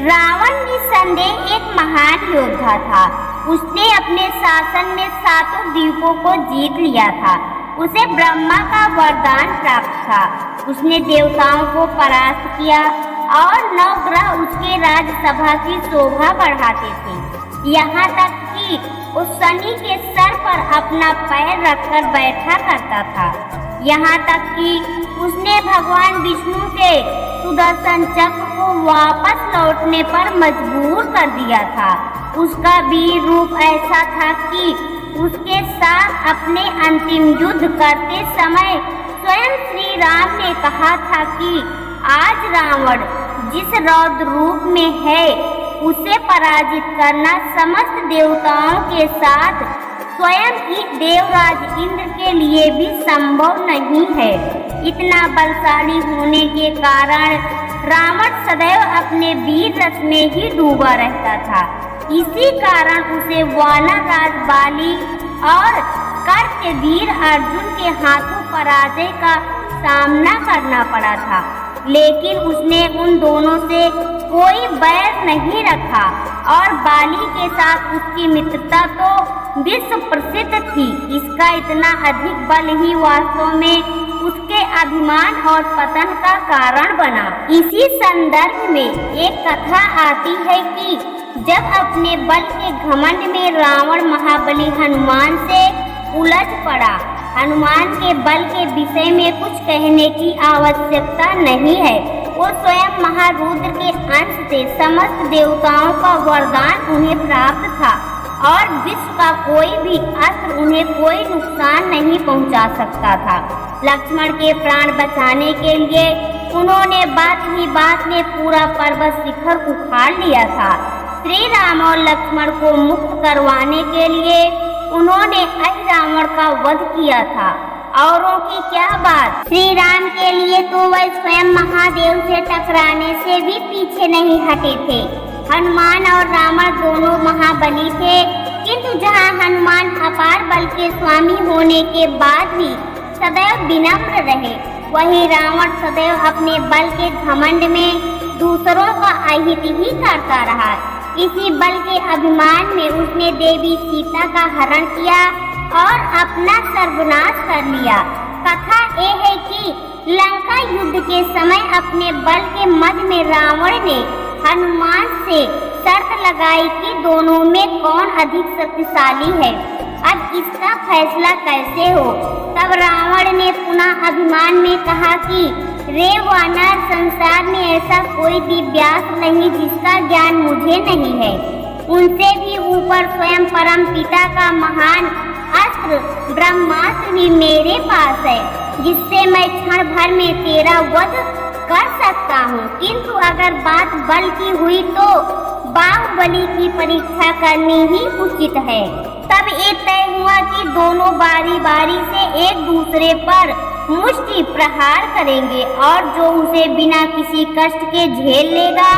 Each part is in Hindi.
रावण निस्संदेह एक महान योद्धा था। उसने अपने शासन में 7 द्वीपों को जीत लिया था। उसे ब्रह्मा का वरदान प्राप्त था। उसने देवताओं को परास्त किया और 9 ग्रह उसके राज्यसभा की शोभा बढ़ाते थे। यहाँ तक कि उस शनि के सर पर अपना पैर रखकर बैठा करता था। यहाँ तक कि उसने भगवान विष्णु के सुदर्शन चक्र को वापस लौटने पर मजबूर कर दिया था। उसका वीर रूप ऐसा था कि उसके साथ अपने अंतिम युद्ध करते समय स्वयं श्री राम ने कहा था कि आज रावण जिस रौद्र रूप में है उसे पराजित करना समस्त देवताओं के साथ स्वयं ही देवराज इंद्र के लिए भी संभव नहीं है। इतना बलशाली होने के कारण रावण सदैव अपने वीर रस में ही डूबा रहता था। इसी कारण उसे वानर राज बाली और कार्तवीर अर्जुन के हाथों पराजय का सामना करना पड़ा था। लेकिन उसने उन दोनों से कोई बैर नहीं रखा और बाली के साथ उसकी मित्रता तो विश्व प्रसिद्ध थी। इसका इतना अधिक बल ही वास्तव में उसके अभिमान और पतन का कारण बना। इसी संदर्भ में एक कथा आती है कि जब अपने बल के घमंड में रावण महाबली हनुमान से उलझ पड़ा। हनुमान के बल के विषय में कुछ कहने की आवश्यकता नहीं है। वो स्वयं महारुद्र के अंश से समस्त देवताओं का वरदान उन्हें प्राप्त था और विश्व का कोई भी अस्त्र उन्हें कोई नुकसान नहीं पहुंचा सकता था। लक्ष्मण के प्राण बचाने के लिए उन्होंने बात ही बात में पूरा पर्वत शिखर उखाड़ लिया था। श्री राम और लक्ष्मण को मुक्त करवाने के लिए उन्होंने रावण का वध किया था। औरों की क्या बात, श्री राम के लिए तो वह स्वयं महादेव से टकराने से भी पीछे नहीं हटे थे। हनुमान और रावण दोनों महाबली थे, किंतु जहां हनुमान अपार बल के स्वामी होने के बाद भी सदैव विनम्र रहे, वहीं रावण सदैव अपने बल के घमंड में दूसरों का अहित ही करता रहा। इसी बल के अभिमान में उसने देवी सीता का हरण किया और अपना सर्वनाश कर लिया। कथा ये है कि लंका युद्ध के समय अपने बल के मद में रावण ने हनुमान से शर्त लगाई कि दोनों में कौन अधिक शक्तिशाली है। अब इसका फैसला कैसे हो। तब रावण ने पुनः अभिमान में कहा कि रे वानर, संसार में ऐसा कोई दिव्यास्त्र नहीं जिसका ज्ञान मुझे नहीं है। उनसे भी ऊपर स्वयं परम पिता का महान अस्त्र ब्रह्मास्त्र भी मेरे पास है, जिससे मैं क्षण भर में तेरा वध कर सकता हूँ। किंतु अगर बात बल की हुई तो बाहुबली की परीक्षा करनी ही उचित है। तब ये तय हुआ कि दोनों बारी बारी से एक दूसरे पर मुष्टि प्रहार करेंगे और जो उसे बिना किसी कष्ट के झेल लेगा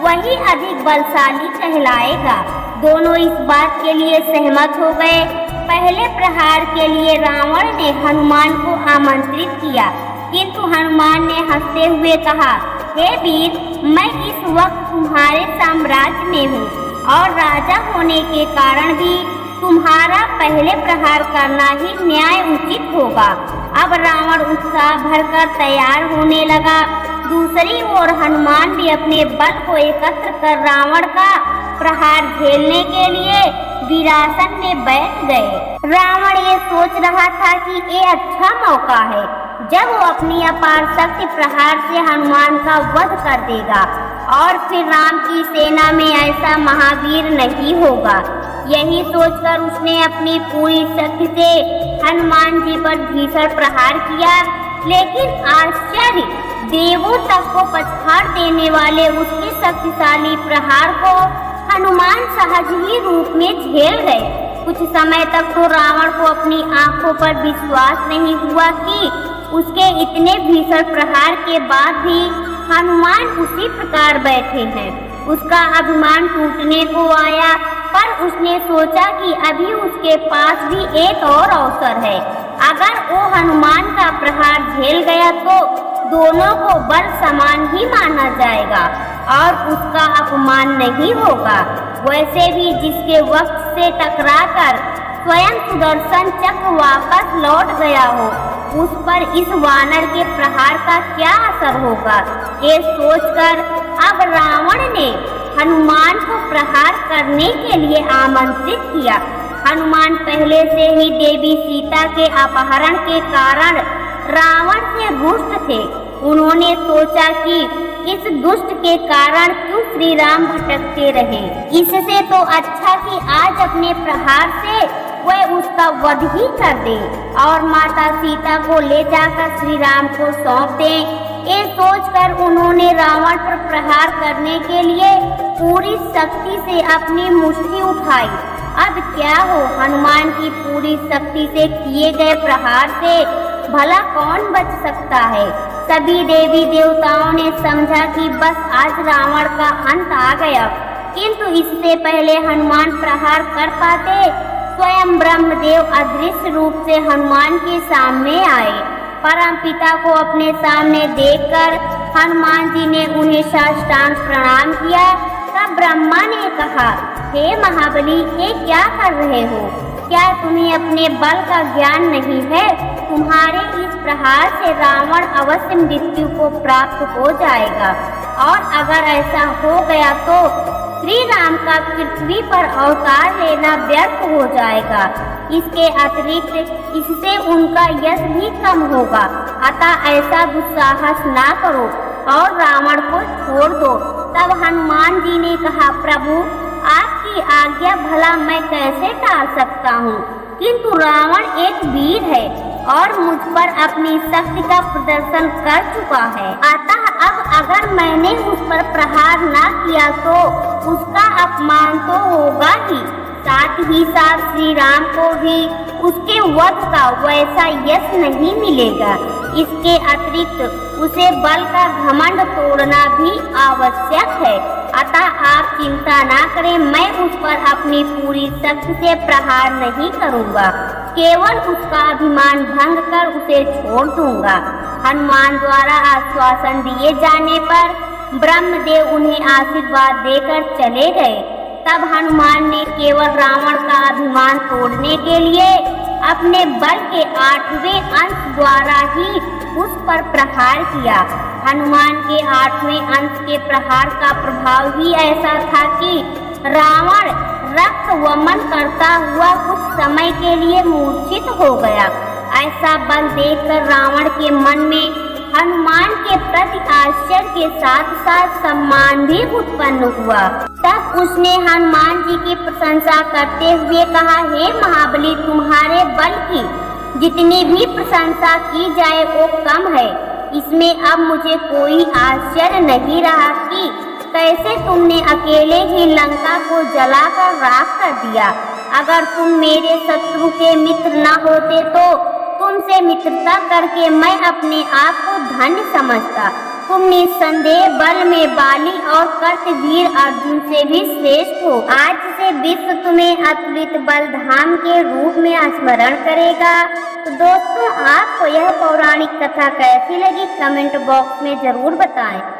वही अधिक बलशाली कहलाएगा। दोनों इस बात के लिए सहमत हो गए। पहले प्रहार के लिए रावण ने हनुमान को आमंत्रित किया, किंतु हनुमान ने हंसते हुए कहा, हे वीर, मैं इस वक्त तुम्हारे साम्राज्य में हूँ और राजा होने के कारण भी तुम्हारा पहले प्रहार करना ही न्याय उचित होगा। अब रावण उत्साह भरकर तैयार होने लगा। दूसरी ओर हनुमान भी अपने बल को एकत्र कर रावण का प्रहार झेलने के लिए वीरासन में बैठ गए। रावण ये सोच रहा था कि ये अच्छा मौका है जब वो अपनी अपार शक्ति प्रहार से हनुमान का वध कर देगा और फिर राम की सेना में ऐसा महावीर नहीं होगा। यही सोचकर उसने अपनी पूरी शक्ति से हनुमान जी पर भीषण प्रहार किया, लेकिन आश्चर्य, देवों तक को पछाड़ देने वाले उसके शक्तिशाली प्रहार को हनुमान सहज ही रूप में झेल गए। कुछ समय तक तो रावण को अपनी आंखों पर विश्वास नहीं हुआ कि उसके इतने भीषण प्रहार के बाद भी हनुमान उसी प्रकार बैठे हैं। उसका अभिमान टूटने को आया, पर उसने सोचा कि अभी उसके पास भी एक और अवसर है। अगर वो हनुमान का प्रहार झेल गया तो दोनों को बल समान ही माना जाएगा। और उसका अपमान नहीं होगा। वैसे भी जिसके वक्त से टकराकर स्वयं सुदर्शन चक्र वापस लौट गया हो, उस पर इस वानर के प्रहार का क्या असर होगा, ये सोचकर अब रावण ने हनुमान को प्रहार करने के लिए आमंत्रित किया। हनुमान पहले से ही देवी सीता के अपहरण के कारण रावण से रुष्ट थे। उन्होंने सोचा कि इस दुष्ट के कारण क्यों श्री राम भटकते रहे। इससे तो अच्छा कि आज अपने प्रहार से वह उसका वध ही कर दे और माता सीता को ले जाकर श्री राम को सौंप दे। ये सोचकर उन्होंने रावण पर प्रहार करने के लिए पूरी शक्ति से अपनी मुट्ठी उठाई। अब क्या हो, हनुमान की पूरी शक्ति से किए गए प्रहार से भला कौन बच सकता है। सभी देवी देवताओं ने समझा कि बस आज रावण का अंत आ गया, किंतु इससे पहले हनुमान प्रहार कर पाते, स्वयं ब्रह्मदेव अदृश्य रूप से हनुमान के सामने आए। परमपिता को अपने सामने देखकर हनुमान जी ने उन्हें साष्टांग प्रणाम किया। तब ब्रह्मा ने कहा, हे महाबली, ये क्या कर रहे हो? क्या तुम्हें अपने बल का ज्ञान नहीं है? तुम्हारे इस प्रहार से रावण अवश्य मृत्यु को प्राप्त हो जाएगा, और अगर ऐसा हो गया तो श्री राम का पृथ्वी पर अवतार लेना व्यर्थ हो जाएगा। इसके अतिरिक्त इससे उनका यश भी कम होगा। अतः ऐसा दुस्साहस ना करो और रावण को छोड़ दो। तब हनुमान जी ने कहा, प्रभु, आपकी आज्ञा भला मैं कैसे टाल सकता हूँ, किंतु रावण एक वीर है और मुझ पर अपनी शक्ति का प्रदर्शन कर चुका है। अतः अब अगर मैंने उस पर प्रहार न किया तो उसका अपमान तो होगा ही, साथ ही साथ श्री राम को भी उसके वध का वैसा यश नहीं मिलेगा। इसके अतिरिक्त उसे बल का घमंड तोड़ना भी आवश्यक है। अतः आप चिंता ना करें, मैं उस पर अपनी पूरी शक्ति से प्रहार नहीं करूँगा, केवल उसका अभिमान भंग कर उसे छोड़ दूंगा। हनुमान द्वारा आश्वासन दिए जाने पर ब्रह्मदेव उन्हें आशीर्वाद देकर चले गए। तब हनुमान ने केवल रावण का अभिमान तोड़ने के लिए अपने बल के 8वें अंश द्वारा ही उस पर प्रहार किया। हनुमान के 8वें अंश के प्रहार का प्रभाव ही ऐसा था कि रावण रक्त वमन करता हुआ कुछ समय के लिए मूर्छित हो गया। ऐसा बल देखकर रावण के मन में हनुमान के प्रति आश्चर्य के साथ साथ सम्मान भी उत्पन्न हुआ। तब उसने हनुमान जी की प्रशंसा करते हुए कहा, हे महाबली, तुम्हारे बल की जितनी भी प्रशंसा की जाए वो कम है। इसमें अब मुझे कोई आश्चर्य नहीं रहा कि कैसे तुमने अकेले ही लंका को जलाकर राख कर दिया। अगर तुम मेरे शत्रु के मित्र न होते तो तुमसे मित्रता करके मैं अपने आप को धन्य समझता। तुम निस्संदेह बल में बाली और कर्तवीर अर्जुन से भी श्रेष्ठ हो। आज से विश्व तुम्हें अतुलित बल धाम के रूप में स्मरण करेगा। तो दोस्तों, आपको यह पौराणिक कथा कैसी लगी कमेंट बॉक्स में जरूर बताएं।